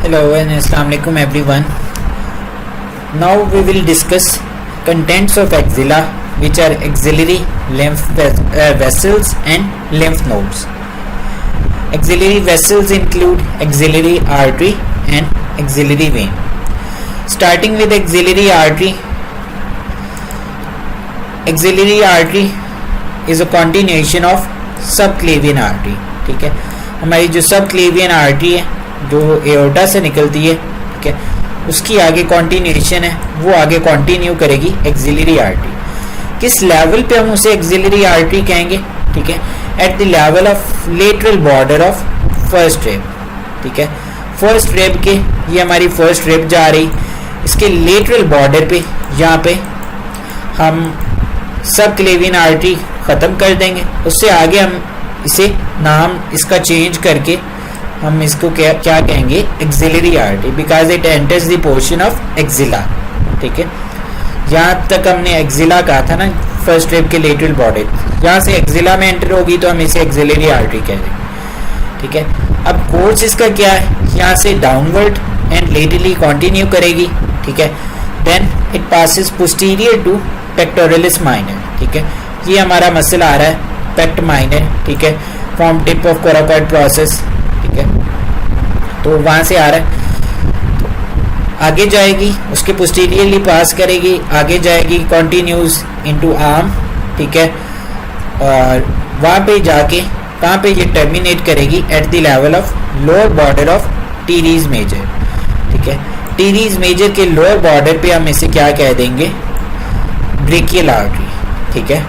Hello and Assalamualaikum everyone. Now we will discuss contents of axilla, which are axillary lymph vessels and lymph nodes. Axillary vessels include axillary artery and axillary vein. Starting with axillary artery. Axillary artery is a continuation of subclavian artery. ठीक है, हमारी जो subclavian artery है जो aorta से निकलती है, ठीक है, उसकी आगे कॉन्टिन्यूएशन है, वो आगे कंटिन्यू करेगी एक्सिलरी आर्टरी. किस लेवल पे हम उसे एक्सिलरी आर्टरी कहेंगे? ठीक है, at the level of lateral border of first rib. ठीक है, फर्स्ट रेब के, ये हमारी फर्स्ट रेब जा रही, इसके लेटरल बॉर्डर पे यहाँ पे हम सबक्लेवियन आर्टरी ख़त्म कर देंगे. उससे आगे हम इसे नाम इसका चेंज करके हम इसको क्या कहेंगे? Axillary artery, because it enters the portion of axilla. ठीक है, यहाँ तक हमने एक्सिला कहा था ना, फर्स्ट रेब के लेटरल बॉर्डर, यहाँ से एक्सिला में एंटर होगी तो हम इसे एक्सिलरी आर्टरी कह देंगे. ठीक है, अब कोर्स इसका क्या है? यहाँ से डाउनवर्ड एंड लेटरली कंटिन्यू करेगी. ठीक है, then it passes posterior to pectoralis minor. ठीक है, ये हमारा मसल आ रहा है पेक्ट माइनर. ठीक है, from tip of coracoid process. ठीक है, तो वहां से आ रहा है, तो आगे जाएगी, उसके पोस्टीरियरली पास करेगी, आगे जाएगी, कंटिन्यूज इनटू आर्म. ठीक है, और वहां पे जाके कहाँ पे ये टर्मिनेट करेगी? At the level of lower border of teres major. ठीक है, टीरीज मेजर के लोअर बॉर्डर पे हम इसे क्या कह देंगे? Brachial artery. ठीक है,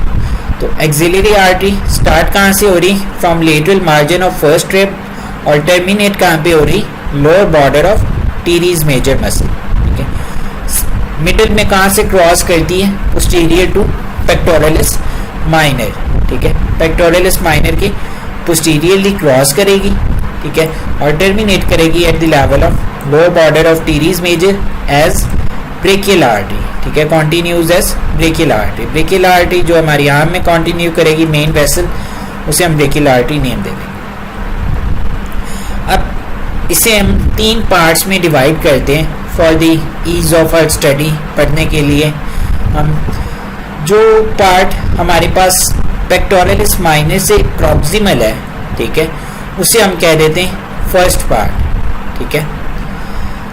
तो एक्सिलरी आर्टरी स्टार्ट कहाँ से हो रही? From lateral margin of first rib, और टर्मिनेट कहाँ पे हो रही? Lower border of teres major muscle. ठीक है, मिडिल में कहाँ से क्रॉस करती है? Posterior to pectoralis minor. ठीक है, पेक्टोरलिस माइनर के पोस्टीरियरली क्रॉस करेगी. ठीक है, और टर्मिनेट करेगी at the level of lower border of teres major as brachial artery. ठीक है, continues as brachial artery. Brachial artery जो हमारी आर्म में कंटिन्यू करेगी, मेन वेसल, उसे हम ब्रेकियल आर्टरी नेम दे देंगे. अब इसे हम 3 पार्ट्स में डिवाइड करते हैं for the ease of our study. पढ़ने के लिए हम जो पार्ट हमारे पास पेक्टोरलिस माइनर से प्रॉक्सिमल है, ठीक है, उसे हम कह देते हैं फर्स्ट पार्ट. ठीक है,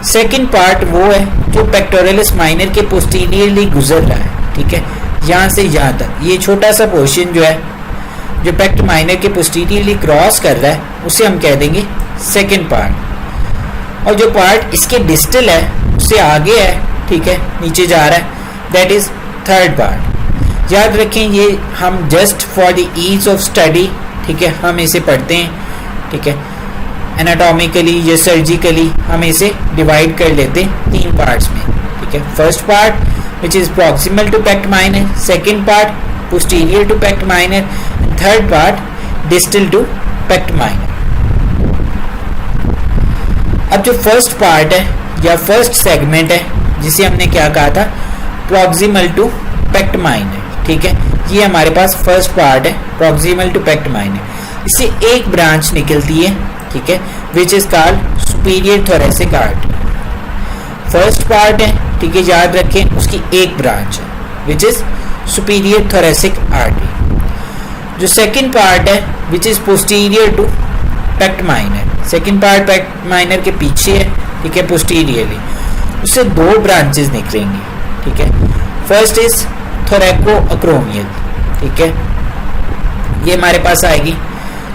सेकेंड पार्ट वो है जो पेक्टोरलिस माइनर के पोस्टीरियरली गुजर रहा है. ठीक है, यहाँ से यहाँ तक ये छोटा सा पोर्शन जो है, जो पेक्ट माइनर के पोस्टीरियरली क्रॉस कर रहा है, उसे हम कह देंगे सेकेंड पार्ट. और जो पार्ट इसके डिस्टल है, उससे आगे है, ठीक है, नीचे जा रहा है, दैट इज थर्ड पार्ट. याद रखें, ये हम just for the ease of study, ठीक है, हम इसे पढ़ते हैं. ठीक है, एनाटॉमिकली या सर्जिकली हम इसे डिवाइड कर लेते हैं 3 पार्ट्स में. ठीक है, first part which is proximal to पेक्ट minor, second part posterior to पेक्ट minor, third part distal to पेक्ट minor. अब जो फर्स्ट पार्ट है या फर्स्ट सेगमेंट है, जिसे हमने क्या कहा था? Proximal to पेक्ट minor. ठीक है, ये हमारे पास फर्स्ट पार्ट है, प्रॉक्सिमल टू पेक्ट माइनर. इससे एक ब्रांच निकलती है, ठीक है, which is called superior thoracic artery. First part है, ठीक है, याद रखें, उसकी एक ब्रांच है which is superior thoracic artery. जो सेकंड पार्ट है which is posterior to पेक्ट minor, second part pect minor के पीछे है, ठीक है, पोस्टीरियरली, उससे 2 ब्रांचेस निकलेंगी. ठीक है, फर्स्ट इज थोरैकोअक्रोमियल. ठीक है, ये हमारे पास आएगी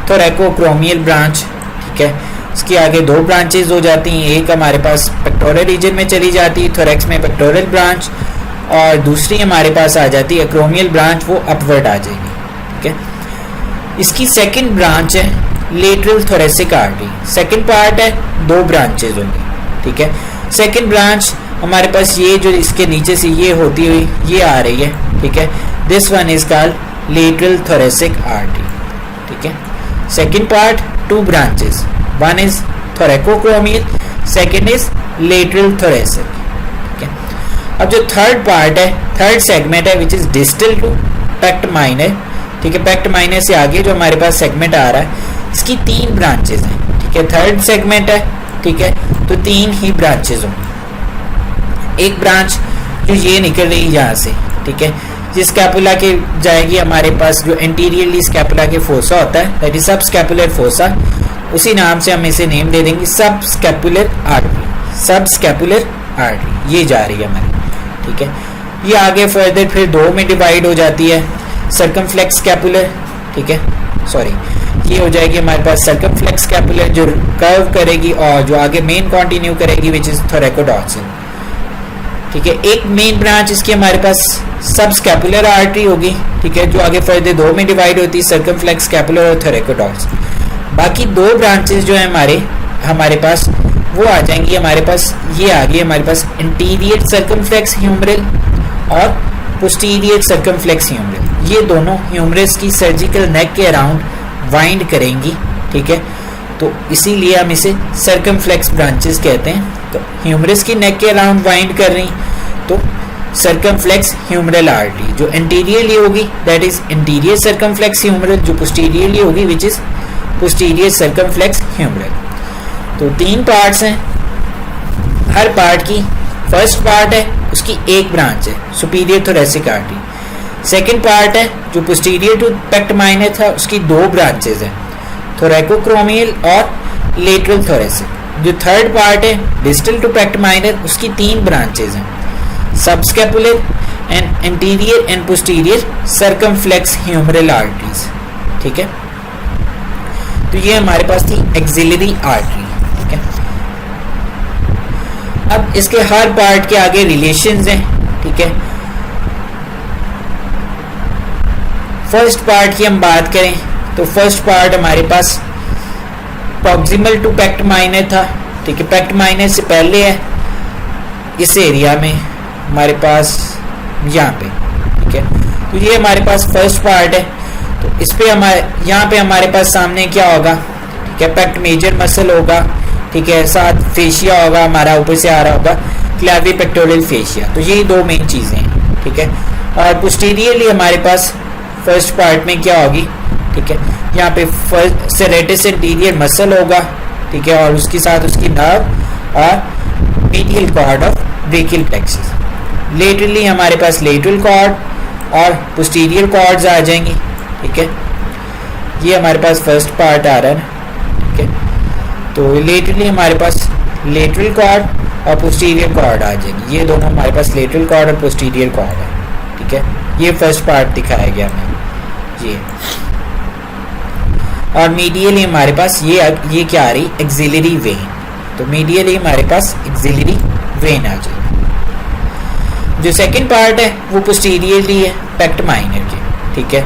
थोरैकोअक्रोमियल ब्रांच. ठीक है, इसकी आगे 2 ब्रांचेज हो जाती हैं, एक हमारे पास पेक्टोरल रीजन में चली जाती है, थोरैक्स में पेक्टोरल ब्रांच, और दूसरी हमारे पास आ जाती है एक्रोमियल ब्रांच, वो अपवर्ड आ जाएगी. ठीक है, इसकी सेकंड ब्रांच है lateral thoracic artery. Second part है, 2 ब्रांचेज होंगी. ठीक है, सेकंड ब्रांच हमारे पास ये जो इसके नीचे से ये होती हुई ये आ रही है. ठीक है, this one is called lateral thoracic artery. ठीक है, second part 2 branches, one is thoracoacromial, second is lateral thoracic. ठीक है, अब जो थर्ड पार्ट है, थर्ड सेगमेंट है, which is distal to पेक्ट minor. ठीक है, पेक्ट माइनर से आगे जो हमारे पास सेगमेंट आ रहा है, इसकी 3 ब्रांचेस हैं. ठीक है, थर्ड सेगमेंट है ठीक है, तो 3 ही ब्रांचेज होंगी। एक ब्रांच जो ये निकल रही है यहाँ से, ठीक है, जिस स्कैपुला के जाएगी हमारे पास जो एंटीरियरली स्कैपुला के फोसा होता है, दैट इज सब स्कैपुलर फोसा, उसी नाम से हम इसे नेम दे देंगे सब स्कैपुलर आर्टरी। सब स्कैपुलर आर्टरी ये जा रही है हमारी, ठीक है। ये आगे फर्दर फिर 2 में डिवाइड हो जाती है, सर्कमफ्लेक्स स्कैपुलर, ठीक है, सॉरी, ये हो जाएगी हमारे पास सर्कमफ्लेक्स स्कैपुलर जो कर्व करेगी और जो आगे मेन कंटिन्यू करेगी विच इज थोरैकोडॉर्सल, ठीक है। एक मेन ब्रांच इसकी हमारे पास सब स्कैपुलर आर्टरी होगी, ठीक है, जो आगे फर्दर 2 में डिवाइड होती है, सर्कमफ्लेक्स स्कैपुलर और थोरैकोडॉर्सल। बाकी 2 ब्रांचेस जो है हमारे पास वो आ जाएंगी हमारे पास, ये आ गई हमारे पास इंटीरियर सर्कमफ्लेक्स ह्यूमरल और पोस्टीरियर सर्कमफ्लेक्स ह्यूमरल। ये दोनों ह्यूमरस की सर्जिकल नेक के अराउंड वाइंड करेंगी, ठीक है, तो इसीलिए हम इसे सर्कमफ्लेक्स ब्रांचेस कहते हैं। तो ह्यूमरस की नेक के अराउंड वाइंड कर रही तो सर्कमफ्लेक्स ह्यूमरल आर्टरी, जो एंटीरियरली होगी that is interior circumflex humeral, जो पोस्टीरियरली होगी which is posterior circumflex humeral. तो 3 पार्ट्स हैं, हर पार्ट की फर्स्ट पार्ट है उसकी एक ब्रांच है superior thoracic artery, second part है जो पोस्टीरियर टू पेक्ट माइनर था उसकी 2 ब्रांचेस हैं, थोरैकोक्रोमियल और लेटरल थोरेसिक। जो थर्ड पार्ट है डिस्टल टू पेक्ट माइनर उसकी 3 ब्रांचेस हैं, subscapular and anterior and posterior circumflex humeral arteries, ठीक है। तो ये हमारे पास थी एक्सिलरी आर्टरी, ठीक है। अब इसके हर पार्ट के आगे रिलेशंस हैं, ठीक है। फर्स्ट पार्ट की हम बात करें तो फर्स्ट पार्ट हमारे पास प्रॉक्सिमल टू पेक्ट माइनर था, ठीक है, पेक्ट माइनर से पहले है इस एरिया में हमारे पास यहाँ पे, ठीक है। तो ये हमारे पास फर्स्ट पार्ट है, तो इस पे यहाँ पे हमारे पास सामने क्या होगा, ठीक है, पेक्ट मेजर मसल होगा, ठीक है, साथ फेशिया होगा हमारा, ऊपर से आ रहा होगा क्लैवी पेक्टोरल फेशिया। तो यही 2 मेन चीज़ें हैं, ठीक है। और पोस्टीरियरली हमारे पास फर्स्ट पार्ट में क्या होगी, ठीक है, यहाँ पे सेरेटस इंटीरियर मसल होगा, ठीक है, और उसके साथ उसकी नर्व और medial cord of brachial plexus. Laterally हमारे पास लेटरल कॉर्ड और पोस्टीरियर कॉर्ड्स आ जाएंगी, ठीक है। ये हमारे पास फर्स्ट पार्ट आ रहा है ना, ठीक है। तो लेटरली हमारे पास लेटरल कॉर्ड और पोस्टीरियर कॉर्ड आ जाएंगी, ये दोनों हमारे पास लेटरल कॉर्ड और पोस्टीरियर कॉर्ड है, ठीक है। ये फर्स्ट पार्ट दिखाया गया हमें ये। और मीडियली हमारे पास ये क्या आ रही, एक्सिलरी वेन। तो मीडियली हमारे पास एक्सिलरी वेन आ जाएगी। जो सेकंड पार्ट है वो पोस्टीरियरली है पेक्ट माइनर के, ठीक है।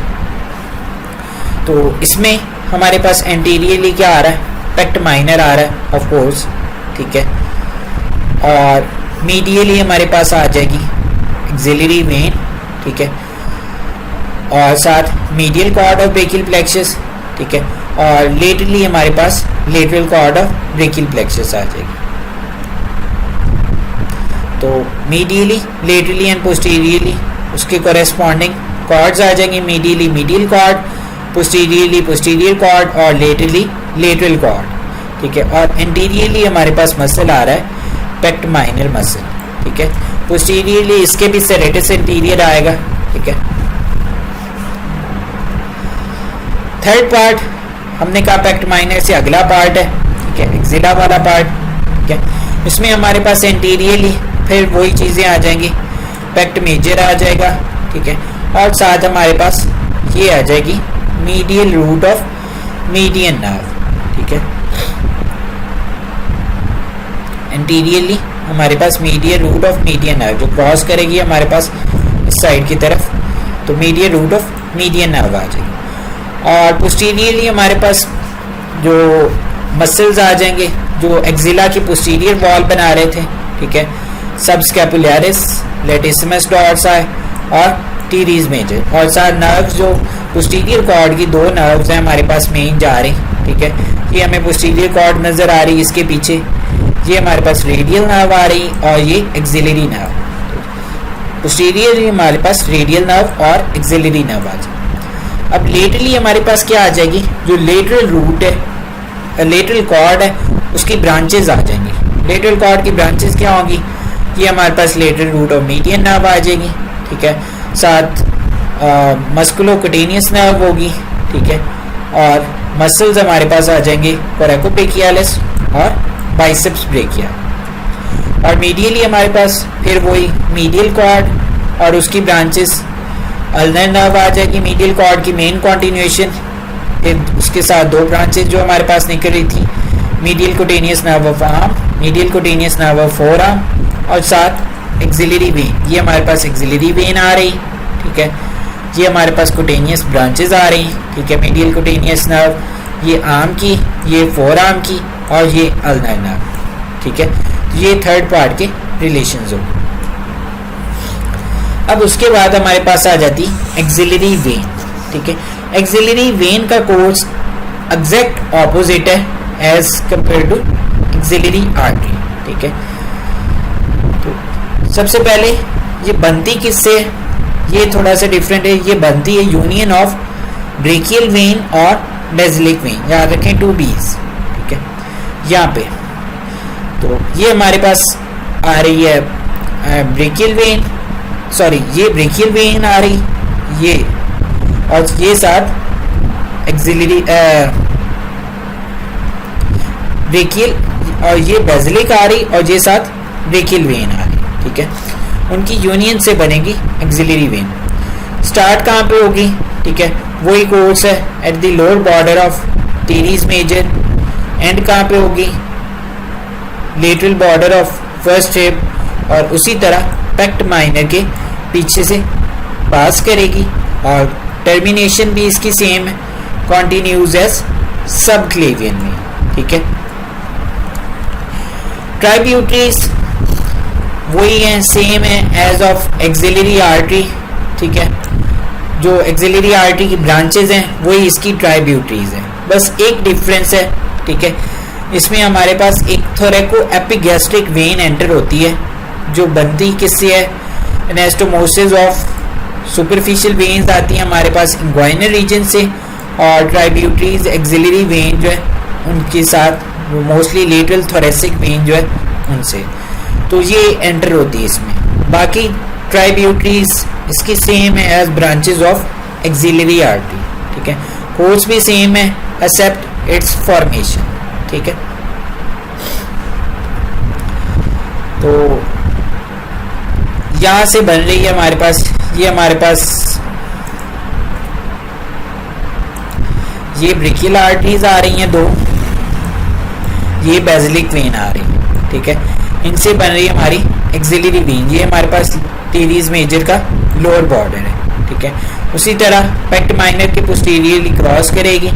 तो इसमें हमारे पास एंटीरियरली क्या आ रहा है, पेक्ट माइनर आ रहा है ऑफ कोर्स, ठीक है। और मीडियली हमारे पास आ जाएगी एक्सिलरी वेन, ठीक है, और साथ medial cord of brachial plexus, ठीक है, और लेटरली हमारे पास lateral cord of brachial plexus आ जाएगी। तो मीडियली, लेटरली एंड पोस्टीरियरली उसके कॉरेस्पॉन्डिंग कॉर्ड्स आ जाएंगे, medially medial cord, posteriorly posterior cord और लेटरली लेटरल कॉर्ड, ठीक है। और एंटीरियरली हमारे पास मसल आ रहा है पेक्ट माइनर मसल, ठीक है। पोस्टीरियरली इसके भी सेरेटस इंटीरियर आएगा, ठीक है। थर्ड पार्ट हमने कहा पेक्ट माइनर से अगला पार्ट है, ठीक है, एक्सिला वाला पार्ट, ठीक है। इसमें हमारे पास एंटीरियरली फिर वही चीज़ें आ जाएंगी, पेक्ट मेजर आ जाएगा, ठीक है, और साथ हमारे पास ये आ जाएगी medial root of median nerve, ठीक है। एंटीरियरली हमारे पास medial root of median nerve जो क्रॉस करेगी हमारे पास इस साइड की तरफ, तो medial root of median nerve आ जाएगी। और पोस्टीरियरली हमारे पास जो मसल्स आ जाएंगे जो एक्सिला की पोस्टीरियर वॉल बना रहे थे, ठीक है, सबस्कैपुलरिस, लेटिसिमस डॉर्साई और टीरीज मेजर, और साथ नर्व्स जो पोस्टीरियर कॉर्ड की 2 नर्व्स हैं हमारे पास मेन जा रही, ठीक है। ये हमें पोस्टीरियर कॉर्ड नज़र आ रही है, इसके पीछे ये हमारे पास रेडियल नर्व आ रही और ये एक्सिलरी नर्व। पोस्टीरियर हमारे पास रेडियल नर्व और एक्सिलरी नर्व आ जाए। अब लेटरली हमारे पास क्या आ जाएगी, जो लेटरल रूट है, लेटरल कॉर्ड है उसकी ब्रांचेस आ जाएंगी। लेटरल कॉर्ड की ब्रांचेस क्या होंगी, ये हमारे पास lateral root of median nerve आ जाएगी, ठीक है, साथ मस्कुलोकुटेनियस नर्व होगी, ठीक है, और मसल्स हमारे पास आ जाएंगे कोरेकोब्रेकियालिस और बाइसेप्स ब्रेकिया। और मीडियली हमारे पास फिर वही मीडियल कॉर्ड और उसकी ब्रांचेस अल्नर नर्व आ जाएगी, मीडियल कॉर्ड की मेन कॉन्टिन्यूएशन, फिर उसके साथ दो ब्रांचेस जो हमारे पास निकल रही थी, medial cutaneous nerve of arm, medial cutaneous nerve of four arm, और साथ एक्सिलरी वेन, ये हमारे पास एक्सिलरी वेन आ रही, ठीक है, ये हमारे पास कुटेनियस ब्रांचेस आ रही, ठीक है, मीडियल कुटेनियस नर्व ये आर्म की, ये फोर आर्म की, और ये अल्नर नर्व, ठीक है, ये थर्ड पार्ट के रिलेशंस हो। अब उसके बाद हमारे पास आ जाती एक्सिलरी वेन, ठीक है। एक्सिलरी वेन का कोर्स एग्जैक्ट ऑपोजिट है as compare to axillary artery, ठीक है। तो सबसे पहले ये बनती किससे, ये थोड़ा सा डिफरेंट है, ये बनती है यूनियन ऑफ ब्रेकियल वेन और बेसिलिक वेन, याद रखें 2 B's, ठीक है, यहाँ पे। तो ये हमारे पास आ रही है ब्रेकियल वेन, सॉरी ये ब्रेकियल वेन आ रही, ये और ये साथ एक्सिलरी ब्रेकियल, और ये बेसिलिक आ रही और ये साथ ब्रेकियल वेन आ रही, ठीक है, उनकी यूनियन से बनेगी एक्सिलरी वेन। स्टार्ट कहाँ पे होगी, ठीक है, वही कोर्स है at the lower border of teres major, and कहाँ पे होगी, lateral border of first rib, और उसी तरह पेक्ट माइनर के पीछे से पास करेगी, और टर्मिनेशन भी इसकी सेम है, कॉन्टिन्यूज एज सबक्लेवियन में, ठीक है। ट्राइब्यूटरीज वही है, सेम है एज ऑफ एक्सिलरी आर्टरी, ठीक है, जो एक्सिलरी आर्टरी की ब्रांचेज हैं वही इसकी ट्राइब्यूटरीज हैं, बस एक डिफरेंस है, ठीक है, इसमें हमारे पास एक थोरेको एपिगैस्ट्रिक वेन एंटर होती है, जो बनती किससे है, एनास्टोमोसिस ऑफ सुपरफिशियल वेन्स आती हैं हमारे पास इंग्वाइनल रीजन से, और ट्राइब्यूटरीज एक्सिलरी वेन जो है उनके साथ मोस्टली लेटरल थोरेसिक वेन जो है उनसे, तो ये एंटर होती है इसमें। बाकी ट्राइब्यूटरीज इसकी सेम है as branches of axillary artery, ठीक है, कोर्स भी सेम है एक्सेप्ट इट्स फॉर्मेशन, ठीक है। तो यहां से बन रही है हमारे पास, ये हमारे पास ये ब्रेकियल आर्टरीज आ रही हैं 2, ये बेसिलिक वेन आ रही, ठीक है, इनसे बन रही है हमारी एक्सिलरी वेन, ये हमारे पास टीरीज मेजर का लोअर बॉर्डर है, ठीक है। उसी तरह पेक्ट माइनर के पोस्टीरियरली क्रॉस करेगी,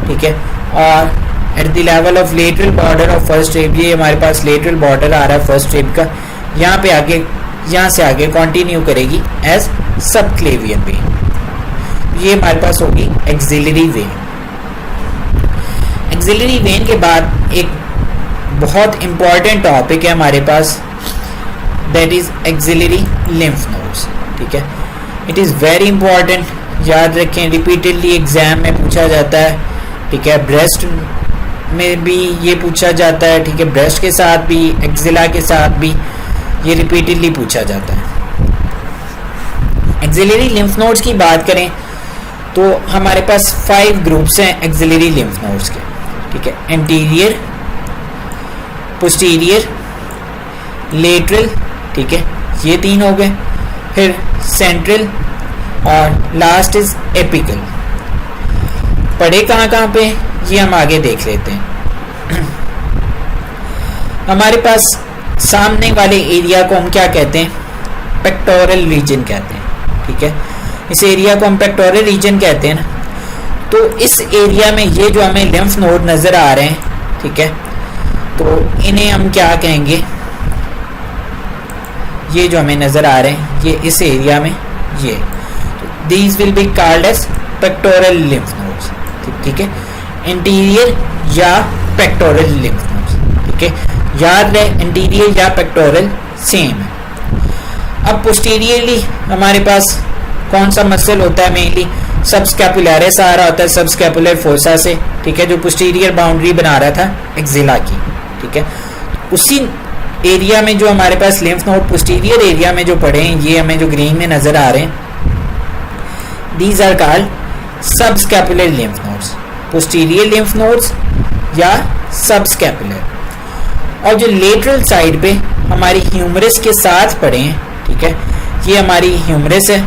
ठीक है, और eight the level of lateral border of first rib, ये हमारे पास लेटरल बॉर्डर आ रहा है फर्स्ट रिब का, यहाँ पे आगे, यहाँ से आगे कंटिन्यू करेगी एज सबक्लेवियन वेन, ये हमारे पास होगी एक्सिलरी वेन। एक्सिलरी वेन के बाद एक बहुत इंपॉर्टेंट टॉपिक है हमारे पास, that is axillary lymph nodes, ठीक है, इट इज़ वेरी इंपॉर्टेंट, याद रखें, रिपीटेडली एग्जाम में पूछा जाता है, ठीक है, ब्रेस्ट में भी ये पूछा जाता है, ठीक है, ब्रेस्ट के साथ भी, एक्सिला के साथ भी ये रिपीटेडली पूछा जाता है। एक्सिलरी लिम्फ नोड्स की बात करें तो हमारे पास 5 ग्रुप्स हैं एक्सिलरी लिम्फ नोड्स के, ठीक है, एंटीरियर, पोस्टीरियर, लेटरल, ठीक है, ये 3 हो गए, फिर सेंट्रल, और लास्ट इज एपिकल। पढ़े कहाँ कहाँ पे, ये हम आगे देख लेते हैं। हमारे पास सामने वाले एरिया को हम क्या कहते हैं, पेक्टोरल रीजन कहते हैं, ठीक है, इस एरिया को हम पेक्टोरल रीजन कहते हैं ना। तो इस एरिया में ये जो हमें लिम्फ नोड नज़र आ रहे हैं, ठीक है, तो इन्हें हम क्या कहेंगे, ये जो हमें नज़र आ रहे हैं ये इस एरिया में, ये these will be called as pectoral lymph nodes, ठीक है, इंटीरियर या पेक्टोरल लिम्फ नोड्स, ठीक है, याद रहे इंटीरियर या पेक्टोरल सेम है। अब पोस्टीरियरली हमारे पास कौन सा मसल होता है, मेनली सबस्कैपुलरिस आ रहा होता है सबस्कैपुलर फोसा से, ठीक है, जो पोस्टीरियर बाउंड्री बना रहा था एक्सिला की, ठीक है। उसी एरिया में जो हमारे पास लिम्फ नोड पोस्टीरियर एरिया में जो पड़े हैं, ये हमें जो ग्रीन में नजर आ रहे हैं, these are called subscapular lymph nodes, posterior lymph nodes या सबस्कैपुलर। और जो लेटरल साइड पे हमारी ह्यूमरस के साथ पड़े हैं, ठीक है, ये हमारी ह्यूमरस है,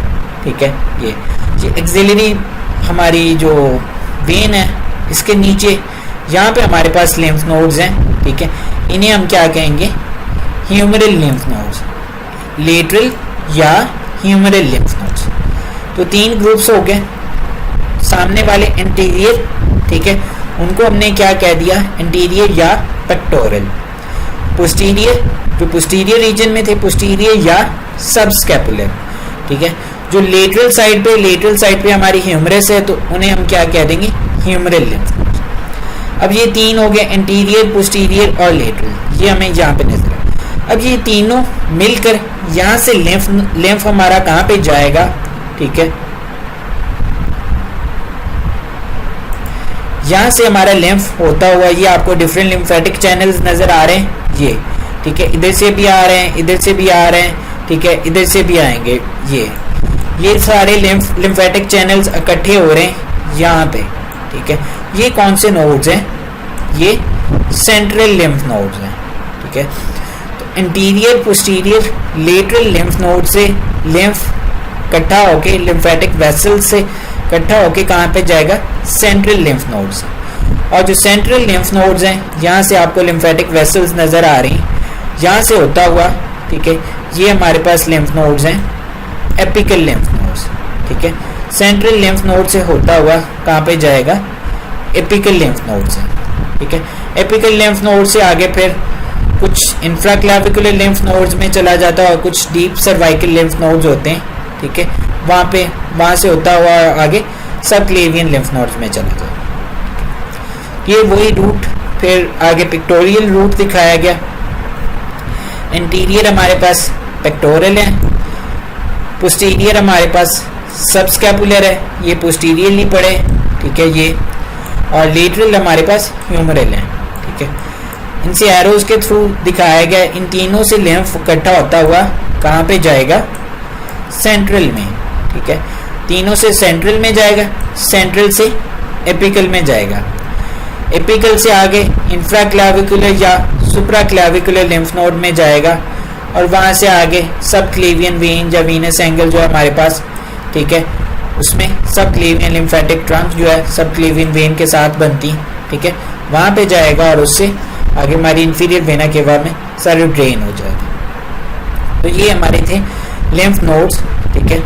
ठीक है, ये एक्सिलरी हमारी जो वेन है, इसके नीचे यहाँ पे हमारे पास लिम्फ नोड्स हैं, ठीक है, इन्हें हम क्या कहेंगे, ह्यूमरल लिम्फ नोड्स, लेटरल या ह्यूमरल लिम्फ नोड्स। तो 3 ग्रुप्स हो गए। सामने वाले एंटीरियर, ठीक है, उनको हमने क्या कह दिया, एंटीरियर या पेक्टोरल। पोस्टीरियर, जो पोस्टीरियर रीजन में थे, पोस्टीरियर या सबस्कैपुलर, ठीक है। जो लेटरल साइड पे हमारी ह्यूमरस है, तो उन्हें हम क्या कह देंगे, ह्यूमरल लिम्फ नोड्स। अब ये 3 हो गए, एंटीरियर, पोस्टीरियर और लेटरल, ये हमें यहाँ पे नजर है। अब ये तीनों मिलकर यहाँ से लिम्फ हमारा कहाँ पे जाएगा, ठीक है, यहाँ से हमारा लिम्फ होता हुआ, ये आपको डिफरेंट लिम्फेटिक चैनल्स नजर आ रहे हैं, ये, ठीक है, इधर से भी आ रहे हैं, इधर से भी आ रहे हैं, ठीक है, इधर से भी आएंगे, ये सारे लिम्फेटिक चैनल्स इकट्ठे हो रहे हैं यहाँ पे, ठीक है। ये कौन से नोड्स हैं, ये सेंट्रल लिम्फ नोड्स हैं, ठीक है। तो interior, posterior, lateral lymph node से लिम्फ इकट्ठा होके लिम्फेटिक वेसल से इकट्ठा होके कहाँ पे जाएगा, सेंट्रल लिम्फ नोड्स। और जो सेंट्रल लिम्फ नोड्स हैं, यहाँ से आपको लिम्फेटिक वेसल्स नजर आ रही हैं, यहाँ से होता हुआ, ठीक है, ये हमारे पास लिम्फ नोड्स हैं, एपिकल लिम्फ नोड्स, ठीक है। सेंट्रल लिम्फ नोड से होता हुआ कहाँ पे जाएगा, एपिकल लिम्फ नोड्स हैं, ठीक है। एपिकल लिम्फ नोड से आगे फिर कुछ इंफ्राक्लाविकुलर लिम्फ नोड्स में चला जाता है और कुछ डीप सर्वाइकल लिम्फ नोड्स होते हैं, ठीक है। वहाँ से होता हुआ आगे सबक्लेवियन लिम्फ नोड्स में चला जाता है। ये वही रूट फिर आगे पिक्टोरियल रूट दिखाया गया। इंटीरियर हमारे पास पेक्टोरल है, पोस्टीरियर हमारे पास सबस्कैपुलर है, ये पोस्टीरियरली पड़े, ठीक है, ये, और लेटरल हमारे पास ह्यूमरल है, ठीक है। इनसे एरोज के थ्रू दिखाया गया। इन तीनों से लिम्फ इकट्ठा होता हुआ कहाँ पे जाएगा, सेंट्रल में, ठीक है। तीनों से सेंट्रल में जाएगा, सेंट्रल से एपिकल में जाएगा, एपिकल से आगे इंफ्राक्लाविकुलर या सुप्राक्लाविकुलर लिम्फ नोड में जाएगा, और वहाँ से आगे सबक्लेवियन वेन या वीनस एंगल जो है हमारे पास, ठीक है, उसमें सबक्लेवियन लिम्फेटिक ट्रंक जो है सबक्लेवियन वेन के साथ बनती, ठीक है, वहाँ पे जाएगा और उससे आगे हमारी इंफीरियर वेना केवा में सारे ड्रेन हो जाएगा। तो ये हमारे थे लिम्फ नोड्स, ठीक है।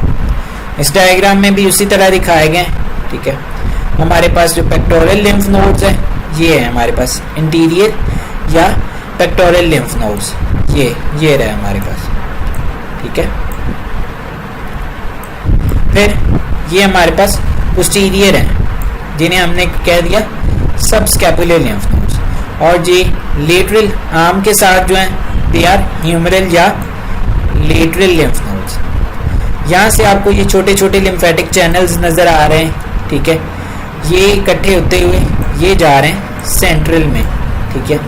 इस डायग्राम में भी उसी तरह दिखाए गए, ठीक है। हमारे पास जो पेक्टोरल लिम्फ नोड्स हैं, ये है हमारे पास इंटीरियर या पेक्टोरल लिम्फ नोड्स, ये रहे हमारे पास, ठीक है। फिर ये हमारे पास पोस्टीरियर हैं, जिन्हें हमने कह दिया सबस्कैपुलर लिम्फ नोड्स, और ये लेटरल आर्म के साथ जो हैं दे आर ह्यूमरल या लेटरल लिम्फ नोड्स। यहाँ से आपको ये छोटे छोटे लिम्फेटिक चैनल्स नज़र आ रहे हैं, ठीक है, ये इकट्ठे होते हुए ये जा रहे हैं सेंट्रल में, ठीक है,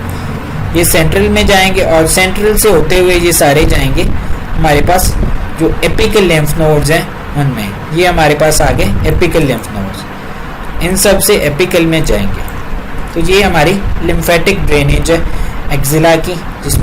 ये सेंट्रल में जाएंगे और सेंट्रल से होते हुए ये सारे जाएंगे हमारे पास जो एपिकल लिम्फ नोड्स हैं उनमें, ये हमारे पास आगे एपिकल लिम्फ नोड्स, इन सब से एपिकल में जाएंगे। तो ये हमारी लिम्फेटिक ड्रेनेज है एक्सिला की, जिसमें